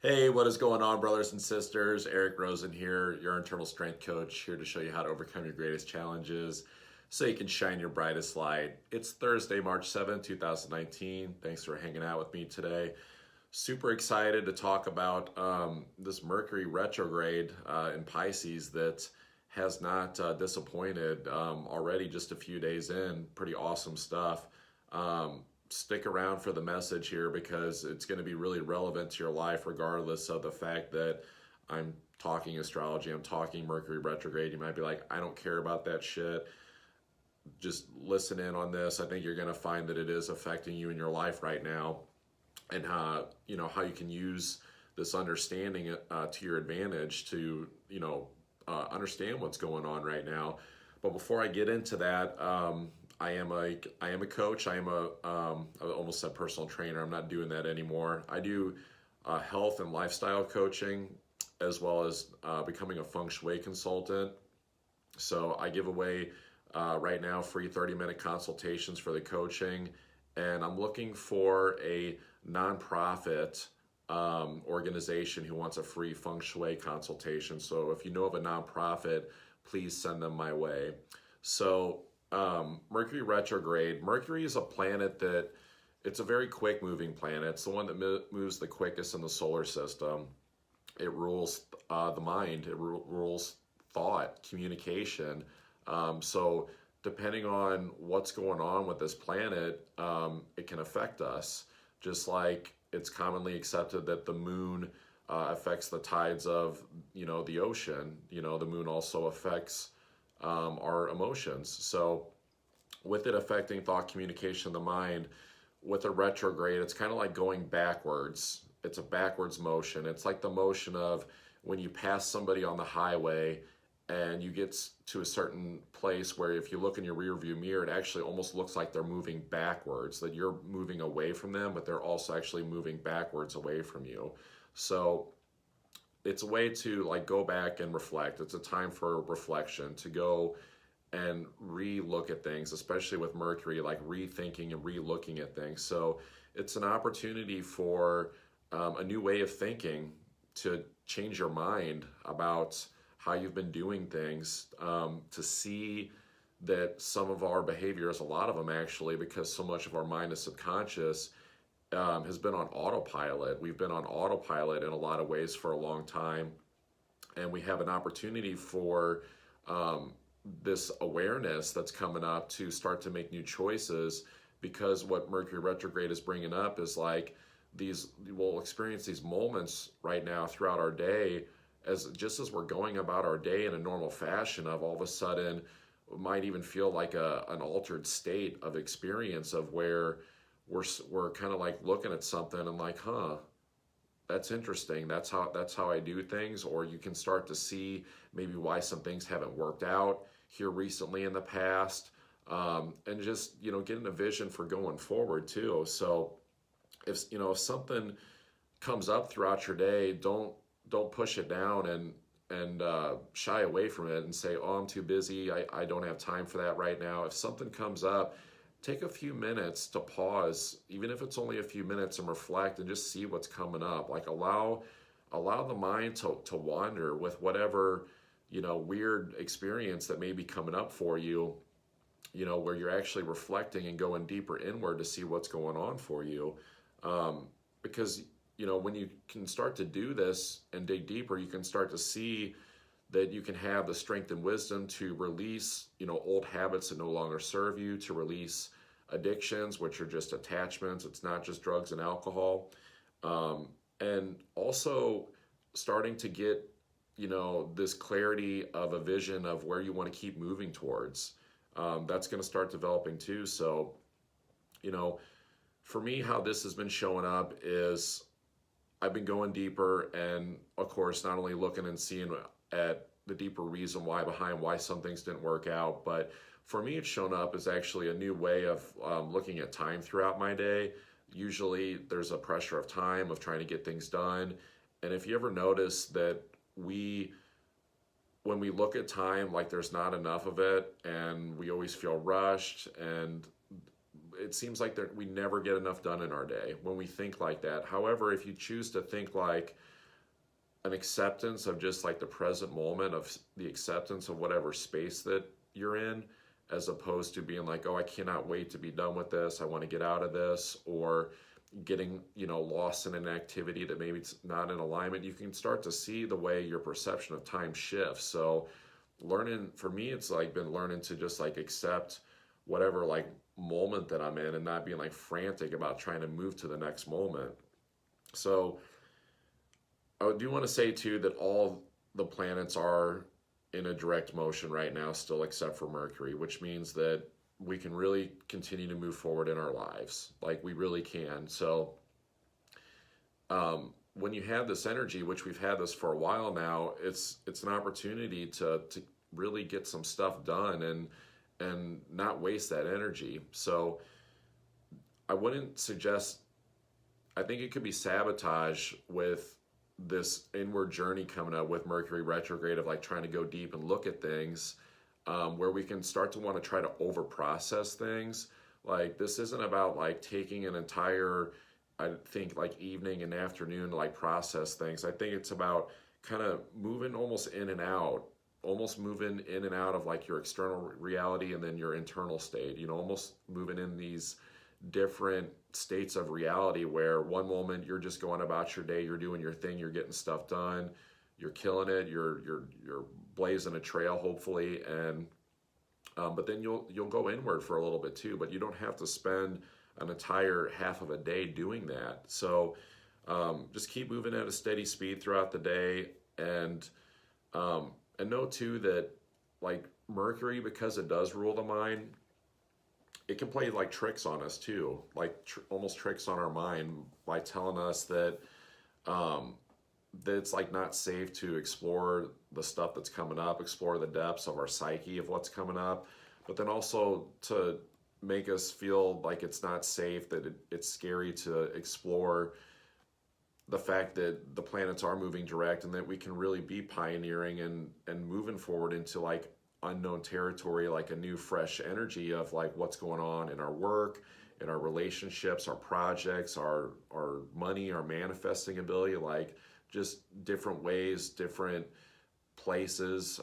Hey, what is going on, brothers and sisters? Eric Rosen here, your internal strength coach, here to show you how to overcome your greatest challenges so you can shine your brightest light. It's Thursday, March 7th, 2019. Thanks for hanging out with me today. Super excited to talk about this Mercury retrograde in Pisces that has not disappointed already, just a few days in. Pretty awesome stuff. Stick around for the message here because it's going to be really relevant to your life, regardless of the fact that I'm talking astrology, I'm talking Mercury retrograde. You might be like, I don't care about that shit. Just listen in on this. I think you're going to find that it is affecting you in your life right now, and how you can use this understanding to your advantage to understand what's going on right now. But before I get into that, I am a coach. I almost said personal trainer. I'm not doing that anymore. I do health and lifestyle coaching, as well as becoming a feng shui consultant. So I give away right now free 30-minute consultations for the coaching, and I'm looking for a nonprofit organization who wants a free feng shui consultation. So if you know of a nonprofit, please send them my way. So Mercury retrograde. Mercury is a planet that it's a very quick moving planet. It's the one that moves the quickest in the solar system. It rules the mind. It rules thought, communication. So depending on what's going on with this planet, it can affect us. Just like it's commonly accepted that the moon affects the tides of the ocean. The moon also affects our emotions. So with it affecting thought, communication, the mind, with a retrograde, it's kind of like going backwards. It's a backwards motion. It's like the motion of when you pass somebody on the highway and you get to a certain place where if you look in your rear view mirror, it actually almost looks like they're moving backwards, that you're moving away from them, but they're also actually moving backwards away from you. So it's a way to like go back and reflect. It's a time for reflection, to go and re-look at things, especially with Mercury, like rethinking and re-looking at things. So it's an opportunity for a new way of thinking, to change your mind about how you've been doing things, to see that some of our behaviors, a lot of them actually, because so much of our mind is subconscious, has been on autopilot. We've been on autopilot in a lot of ways for a long time, and we have an opportunity for this awareness that's coming up to start to make new choices, because what Mercury retrograde is bringing up is like we'll experience these moments right now throughout our day, as we're going about our day in a normal fashion, of all of a sudden might even feel like an altered state of experience, of where we're kind of like looking at something and like, that's interesting. That's how I do things. Or you can start to see maybe why some things haven't worked out here recently in the past, and just getting a vision for going forward too. So if something comes up throughout your day, don't push it down and shy away from it and say, oh, I'm too busy. I don't have time for that right now. If something comes up, take a few minutes to pause, even if it's only a few minutes, and reflect and just see what's coming up. Like allow the mind to wander with whatever, weird experience that may be coming up for you, where you're actually reflecting and going deeper inward to see what's going on for you. Because, when you can start to do this and dig deeper, you can start to see that you can have the strength and wisdom to release, old habits that no longer serve you, to release addictions, which are just attachments. It's not just drugs and alcohol. And also starting to get, this clarity of a vision of where you want to keep moving towards. That's going to start developing too. So, for me, how this has been showing up is I've been going deeper, and of course, not only looking and seeing at the deeper reason behind why some things didn't work out, but for me, it's shown up as actually a new way of looking at time throughout my day. Usually there's a pressure of time, of trying to get things done. And if you ever notice that when we look at time, like there's not enough of it, and we always feel rushed, and it seems like that we never get enough done in our day when we think like that. However, if you choose to think like an acceptance of just like the present moment, of the acceptance of whatever space that you're in, as opposed to being like, oh, I cannot wait to be done with this, I want to get out of this, or getting, you know, lost in an activity that maybe it's not in alignment, you can start to see the way your perception of time shifts. So learning, for me, it's like been learning to just like accept whatever like moment that I'm in, and not being like frantic about trying to move to the next moment. So I do want to say too that all the planets are in a direct motion right now still, except for Mercury, which means that we can really continue to move forward in our lives. Like, we really can. So when you have this energy, which we've had this for a while now, it's an opportunity to really get some stuff done and not waste that energy. So I wouldn't suggest, I think it could be sabotage with this inward journey coming up with Mercury retrograde, of like trying to go deep and look at things, where we can start to want to try to over process things. Like, this isn't about like taking an entire, I think, like evening and afternoon to like process things. I think it's about kind of moving almost in and out, almost moving in and out of like your external reality and then your internal state, you know, almost moving in these different states of reality, where one moment you're just going about your day, you're doing your thing, you're getting stuff done, you're killing it, you're blazing a trail hopefully, and but then you'll go inward for a little bit too, but you don't have to spend an entire half of a day doing that. So just keep moving at a steady speed throughout the day, and know too that like Mercury, because it does rule the mind, it can play like tricks on us too, like almost tricks on our mind by telling us that that it's like not safe to explore the stuff that's coming up, explore the depths of our psyche of what's coming up, but then also to make us feel like it's not safe, that it's scary to explore the fact that the planets are moving direct, and that we can really be pioneering and moving forward into like unknown territory, like a new fresh energy of like what's going on in our work, in our relationships, our projects, our money, our manifesting ability, like just different ways, different places,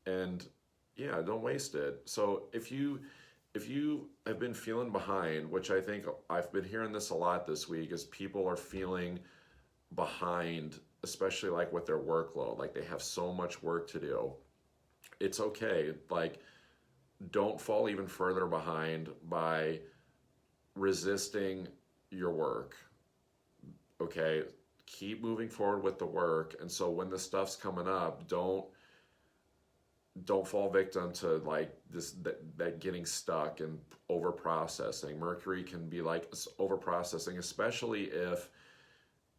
and yeah, don't waste it. So if you have been feeling behind, which I think I've been hearing this a lot this week, is people are feeling behind, especially like with their workload, like they have so much work to do. It's okay. Like, don't fall even further behind by resisting your work. Okay, keep moving forward with the work. And so when the stuff's coming up, don't fall victim to like this, that getting stuck and over processing. Mercury can be like over processing, especially if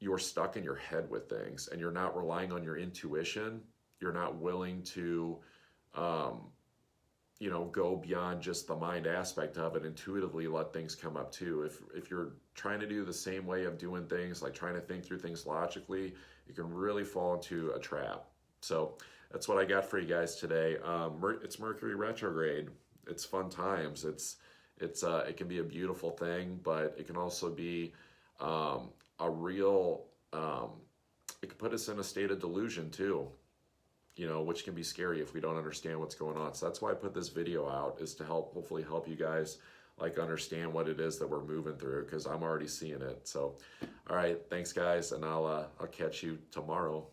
you're stuck in your head with things and you're not relying on your intuition. You're not willing to go beyond just the mind aspect of it, intuitively let things come up too. If you're trying to do the same way of doing things, like trying to think through things logically, you can really fall into a trap. So that's what I got for you guys today. It's Mercury retrograde. It's fun times. It can be a beautiful thing, but it can also be a real, it can put us in a state of delusion too, which can be scary if we don't understand what's going on. So that's why I put this video out, is to hopefully help you guys like understand what it is that we're moving through, because I'm already seeing it. So, all right, thanks guys, and I'll catch you tomorrow.